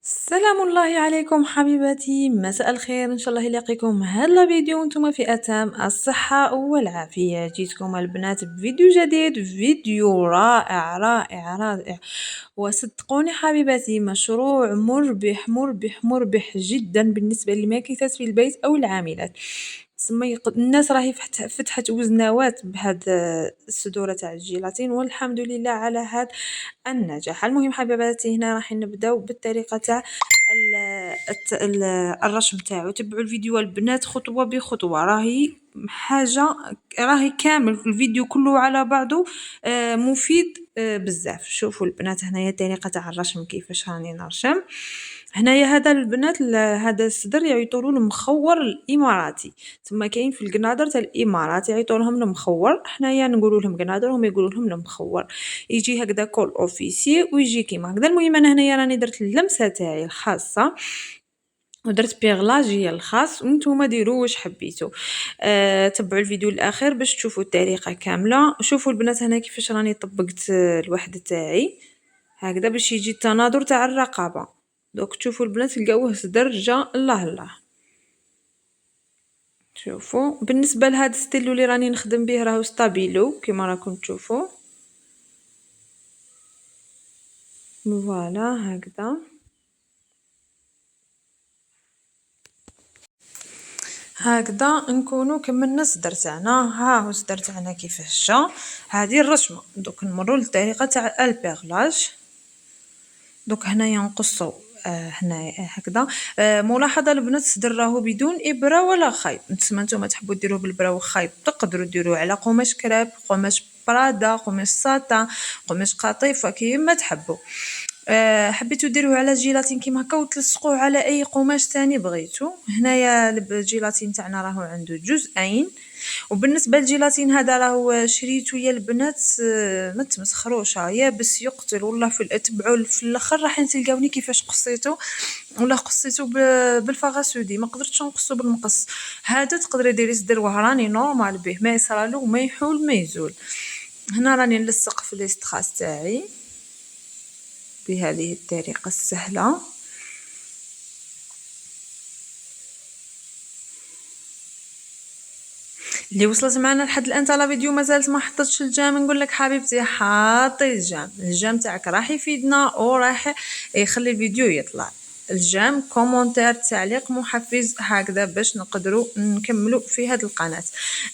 سلام الله عليكم حبيباتي، مساء الخير، ان شاء الله يلاقيكم هذا الفيديو وانتم في اتم الصحه والعافيه. جيتكم البنات بفيديو جديد، فيديو رائع رائع رائع. وصدقوني حبيباتي، مشروع مربح مربح مربح جدا بالنسبه للماكثات في البيت او العاملات. الناس راهي فتحت وزنوات بهاد الصدوره تاع الجيلاتين، والحمد لله على هاد النجاح. المهم حبيباتي، هنا راح نبداو بالطريقه تاع الرشم تاعو. تبعوا الفيديو البنات خطوه بخطوه، راهي حاجه، راهي كامل الفيديو كله على بعضه مفيد بزاف. شوفوا البنات، هنايا طريقه تاع الرشم كيفاش راني نرشم. هنايا هذا البنات هذا الصدر يعيطولو المخور الاماراتي، ثم كاين في القنادر تاع الامارات يعيطوا لهم المخور، حنايا نقولوا لهم قنادر وهم يقولوا لهم المخور. يجي هكذا كول اوفيسي ويجي كيما هكذا. المهم انا هنايا راني درت اللمسه تاعي الخاصه ودرت بيغلاجي الخاص، وانتم ديروا واش حبيتوا. تبعوا الفيديو الاخير باش تشوفوا الطريقه كامله. شوفوا البنات هنا كيفاش راني طبقت الوحده تاعي هكذا باش يجي التناظر تاع الرقبه. دوك تشوفوا البنات تلقاوه درجه الله الله. شوفوا بالنسبه لهذا ستيلو اللي راني نخدم به راهو ستابيلو كما راكم تشوفوا. فوالا هكذا. هكذا نكونوا كملنا الصدر تاعنا. ها هو الصدر تاعنا كيفاش جا. هذه الرشمه. دوك نمروا للطريقه تاع البيغلاج. دوك هنايا نقصوا هنا هكذا. ملاحظه البنات، الصدر راهو بدون ابره ولا خيط. نتوما تحبوا ديروه بالبره والخيط تقدروا ديروه على قماش كراب، قماش برادا، قماش ساتا، قماش قطيفه كيما تحبوا. حبيتو ديروه على جيلاتين كيما هكا وتلصقوه على اي قماش تاني بغيتو. هنايا الجيلاتين تاعنا راهو عنده جزئين. وبالنسبه للجيلاتين هذا راهو شريتو يا البنات ما تمسخروش، يابس يقتل والله. تبعوا في الاخر راح تلقاوني كيفاش قصيتو، ولا قصيتو بالفغاسودي، ما قدرتش نقصو بالمقص. هذا تقدري ديري صدر وهراني نورمال به، ما يصرالو ما يحول ما يزول. هنا راني نلصق في الاستخاص تاعي بهذه الطريقه السهله. اللي وصلت معنا لحد الان تاع لا فيديو مازالت ما حطتش الجام، نقول لك حبيبتي حاطي الجام تاعك راح يفيدنا وراح يخلي الفيديو يطلع. الجام كومونتير تعليق محفز هكذا باش نقدروا نكملوا في هذه القناه.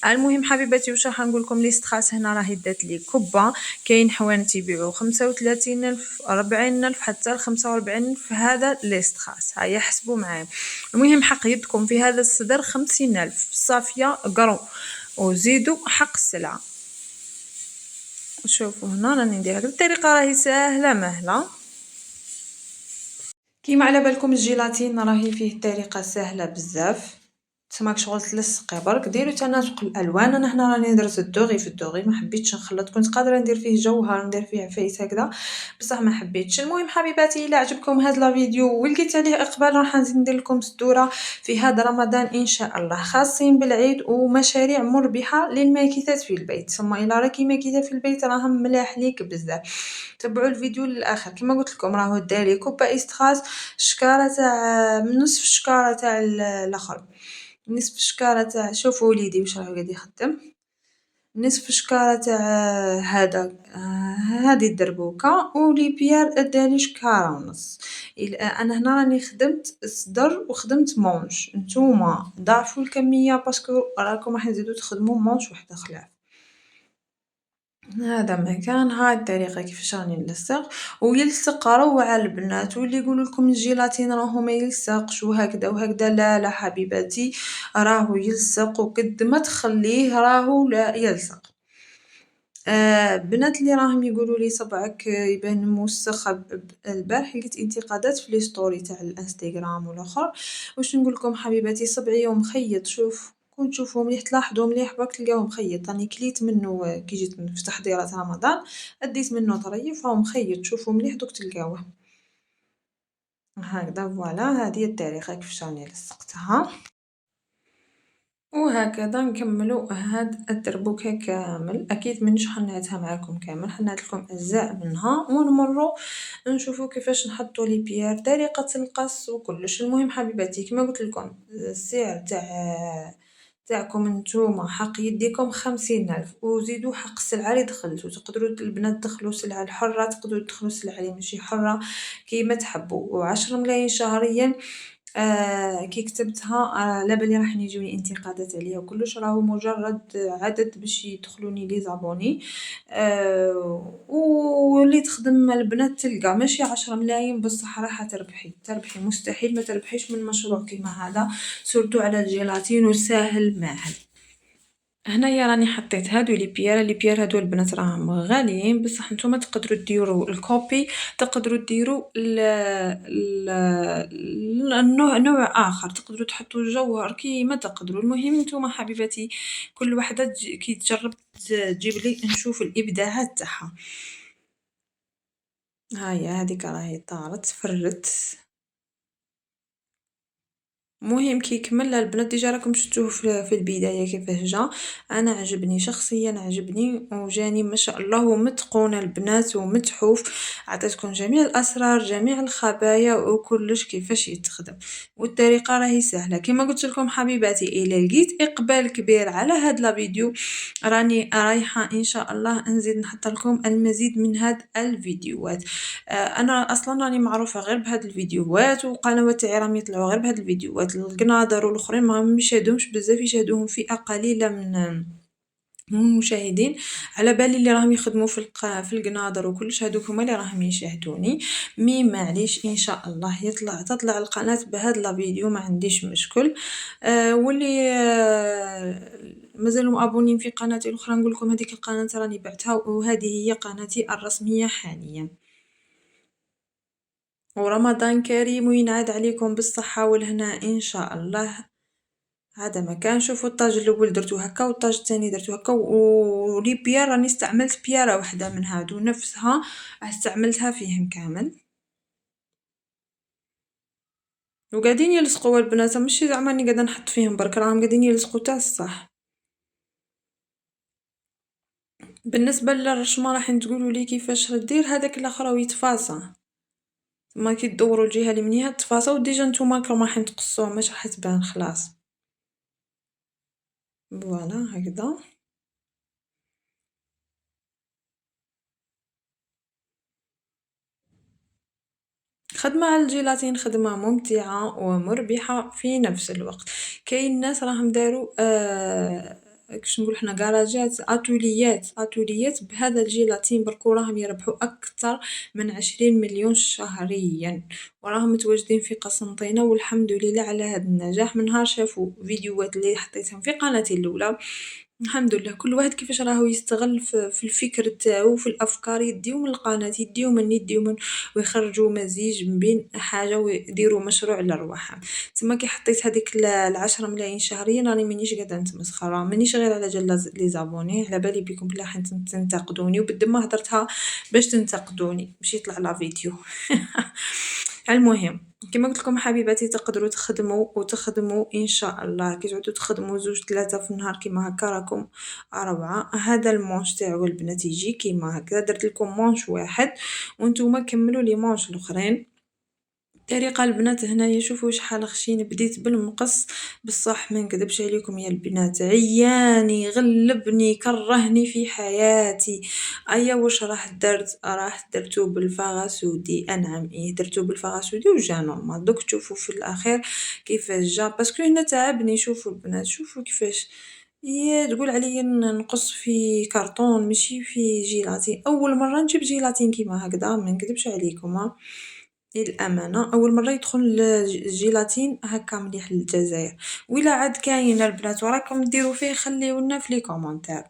المهم حبيباتي، واش راح نقول لكم؟ لي ستراس هنا راهي دات لي كبه. كاين حوانت يبيعوا 35,000 40,000 حتى ل 45,000 هذا لي ستراس. هيا حسبوا معايا. المهم حق يدكم في هذا الصدر 50,000 صافيه قرو، وزيدوا حق السلعه. شوفوا هنا راني ندير هذه الطريقه، راهي ساهله مهله. كيما على بالكم الجيلاتين راهي فيه طريقه سهله بزاف. تسماك شغل تلصقي برك ديروا تناسق الالوان. انا هنا راني درت الدوغي في الدوغي، ما حبيتش نخلط. كنت قادره ندير فيه جوهر، ندير فيه عفايس هكذا، بصح ما حبيتش. المهم حبيباتي، الا عجبكم هذا الفيديو ولقيت عليه اقبال راح نزيد ندير لكم صدوره في هذا رمضان ان شاء الله، خاصين بالعيد ومشاريع مربحه للماكثات في البيت. ثم الى راكي ماكثه في البيت راهم ملاح ليك بزاف. تبعوا الفيديو للاخر. كما قلت لكم راهو داري كوبا استخاص، شكاره تاع نصف شكاره تاع الاخر، نصف شكاره تاع، شوفوا وليدي واش راه قاعد يخدم، نصف شكاره تاع هذا هذه الدربوكه. ولي بيير ادالي شكاره ونص. انا هنا راني خدمت صدر وخدمت مونش، نتوما ضاعفوا الكميه باسكو راكم راح تزيدوا تخدموا مونش وحده خلاف. هذا مكان. هاي الطريقه كيفاش راني نلصق. ويلصق روعه البنات. واللي يقولوا لكم الجيلاتين راهو ما يلصقش وهكذا وهكذا، لا لا حبيباتي، راهو يلصق وقد ما تخليه راهو لا يلصق. بنات اللي راهم يقولوا لي صبعك يبان موسخ البارح لقيت انتقادات في لي ستوري تاع الانستغرام والاخر. واش نقول لكم حبيباتي؟ صبعي مخيط. شوف كون تشوفوا مليح تلاحظوا مليح برك تلقاوه مخيط. راني كليت منه كي جيت في تحضيرات رمضان، اديت منه طريف راهو مخيط. شوفوا مليح دوك تلقاوه هكذا. فوالا هذه الطريقه كيفاش راني لصقتها. وهكذا نكملوا هاد الدربكة كامل. أكيد مانيش حنعتها معاكم كامل، حنعت لكم أجزاء منها ونمروا نشوفوا كيفاش نحطوا لي بيير، طريقة القص وكلش. المهم حبيباتي كما قلت لكم السعر تاعكم نتوما حق يديكم 50,000 وزيدوا حق السلعة اللي دخلتو. تقدروا البنات تدخلوا سلعة الحرة، تقدروا تدخلوا سلعة اللي ماشي حرة كيما تحبوا. و10 ملاين شهريا كي كتبتها على بالي راح يجوني انتقادات عليها وكلش، راهو مجرد عدد باش يدخلوني لي زابوني. واللي تخدم البنات تلقى ماشي 10 ملايين بصح راح تربحي مستحيل ما تربحيش من مشروع كيما هذا، سورتو على الجيلاتين وساهل ماهل. هنايا راني حطيت هادو لي بيير هادو البنات راهم غاليين بصح نتوما تقدروا ديروا الكوبي، تقدروا ديروا نوع آخر، تقدروا تحطوا جوهر كيما تقدروا. المهم نتوما حبيباتي كل وحدة كي تجرب تجيب لي نشوف الإبداعات تاعها. هاهي هاذيك راهي طارت فرت. المهم كي كمل البنات ديجا راكم شفتوه في البداية كيفاش جا. انا عجبني شخصيا عجبني وجاني ما شاء الله ومتقون البنات ومتحوف. عطيتكم جميع الاسرار جميع الخبايا وكلش كيفاش يتخدم والطريقة راهي سهلة كما قلت لكم حبيباتي. الى لقيت اقبال كبير على هاد لا فيديو راني رايحة ان شاء الله نزيد نحط لكم المزيد من هاد الفيديوهات. انا اصلا راني معروفه غير بهاد الفيديوهات وقنوات تاعي راهم يطلعوا غير بهاد الفيديوهات. القناضر والاخرين ما يشاهدوهمش بزاف، يشاهدوهم فئه قليله من المشاهدين. على بالي اللي راهم يخدموا في القناضر وكلش هادوك هما اللي راهم يشاهدوني. معليش ان شاء الله تطلع القناه بهاد لا فيديو ما عنديش مشكل. واللي مازالوا مابونين في قناتي الاخرى نقول لكم هذيك القناه راني بعتها وهذه هي قناتي الرسميه حاليا. ورمضان كريم وينعاد عليكم بالصحة والهنا إن شاء الله. هذا مكان شوفوا الطاج الأول درتو هكا والطاج الثاني درتو هكا ولي بيار راني استعملت بيارة وحدة من هادو نفسها استعملتها فيهم كامل وقاعدين يلصقوا البنات ماشي زعما راني قاعدة نحط فيهم برك راهم قاعدين يلصقوا تاع الصح. بالنسبة للرشمة راح تقولوا لي كيفاش دير هذاك الاخر راه يتفاصى ما كي تدوروا الجهه اللي منيها تفاصى وديجا نتوما راح تقصوه مش راح تبان خلاص. فوالا هكذا. خدمة على الجيلاتين خدمة ممتعة ومربحة في نفس الوقت. كاين ناس راهم داروا كيفاش نقولوا حنا كراجات اتوليات بهذا الجيلاتين برك راهم يربحوا اكثر من 20 مليون شهريا وراهم متواجدين في قسنطينة والحمد لله على هذا النجاح. من نهار شافوا فيديوهات اللي حطيتهم في قناتي الاولى الحمد لله كل واحد كيفاش راهو يستغل في الفكر تاعو في الافكار يديو من القناه يديو من ويخرجوا مزيج من بين حاجه ويديروا مشروع لرواحهم. تما كي حطيت هذيك ال10 ملايين شهريا راني مانيش قاعده نتمسخر مانيش غير على جال لي زابوني على بالي بكم بلا راح تنتقدوني وبالدم ما هضرتها باش تنتقدوني باش يطلع لا فيديو. المهم كما قلت لكم حبيباتي تقدروا تخدموا ان شاء الله كي تعودوا تخدموا 2 3 في النهار كيما هكا راكم روعه. هذا المونش تاعو البنات يجي كيما هكا درت لكم مونش واحد وانتوما كملوا لي مونش الاخرين. طريقة البنات هنايا شوفوا شحال خشين بديت بالمقص بصح ما نكذبش عليكم يا البنات عياني غلبني كرهني في حياتي. ايا واش راح درتو بالفغاسودي انعم درتو بالفغاسودي وجا نورمال دوك تشوفوا في الاخير كيفاش جا باسكو هنا تعبني. شوفوا البنات شوفوا كيفاش تقول عليا نقص في كرتون ماشي في جيلاتين. اول مره نجيب جيلاتين كيما هكذا ما نكذبش عليكم للأمانة أول مرة يدخل الجيلاتين هكا مليح للجزائر. وإلا عاد كاين البنات وراكم ديروا فيه خليولنا في لي كومونتير.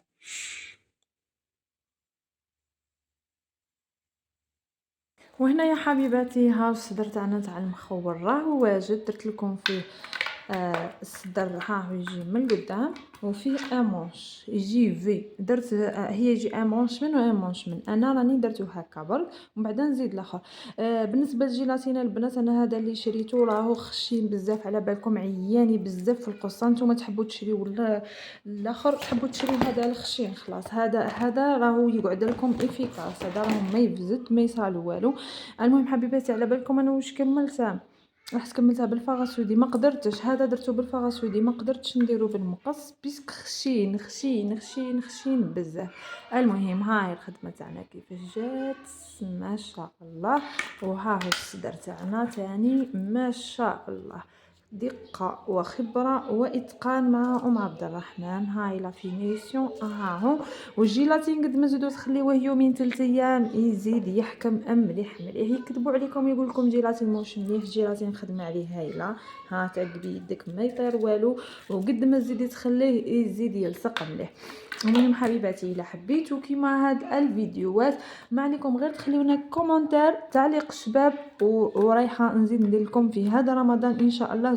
وهنا يا حبيباتي ها الصدر تاعنا تاع المخول راهو واجد درت لكم فيه الصدر ها هو يجي من القدام وفيه امونش يجي في درت هي يجي امونش من وامونش من، انا راني درتو هكا برك ومن بعد نزيد الاخر. بالنسبه للجيلاتين البنات انا هذا اللي شريته راهو خشين بزاف، على بالكم عياني بزاف في القصه، نتوما تحبوا تشريو الاخر تحبوا تشريو هذا الخشين خلاص، هذا راهو يقعد لكم افيكاس، هذا راهو ما يفزت ما يصالو والو. المهم حبيباتي على بالكم انا واش كملتها، رحت كملتها بالفغاسودي ما قدرتش، هذا درتو بالفغاسودي ما قدرتش نديرو بالمقص بيسك خشين خشين خشين خشين بزاف. المهم هاي الخدمه تاعنا كيفاش جات ما شاء الله، وها هو الصدر تاعنا تاني ما شاء الله، دقة وخبرة وإتقان مع أم عبد الرحمن. هاي لا فينيسيون ها هو. والجيلاتين قد ما زيدو تخليوه يومين 3 ايام يزيد يحكم مليح مليح. يكذبوا عليكم يقول لكم جيلاتين موش مليح، جيلاتين خدمه عليه هايله، ها تعقبي يدك ما يطير والو، وقد ما زيدي تخليه يزيد يلصق مليح. المهم حبيباتي الا حبيتو كيما هاد الفيديوهات ما عليكم غير تخليونا كومونتير تعليق شباب، ورايحه نزيد ندير لكم في هذا رمضان ان شاء الله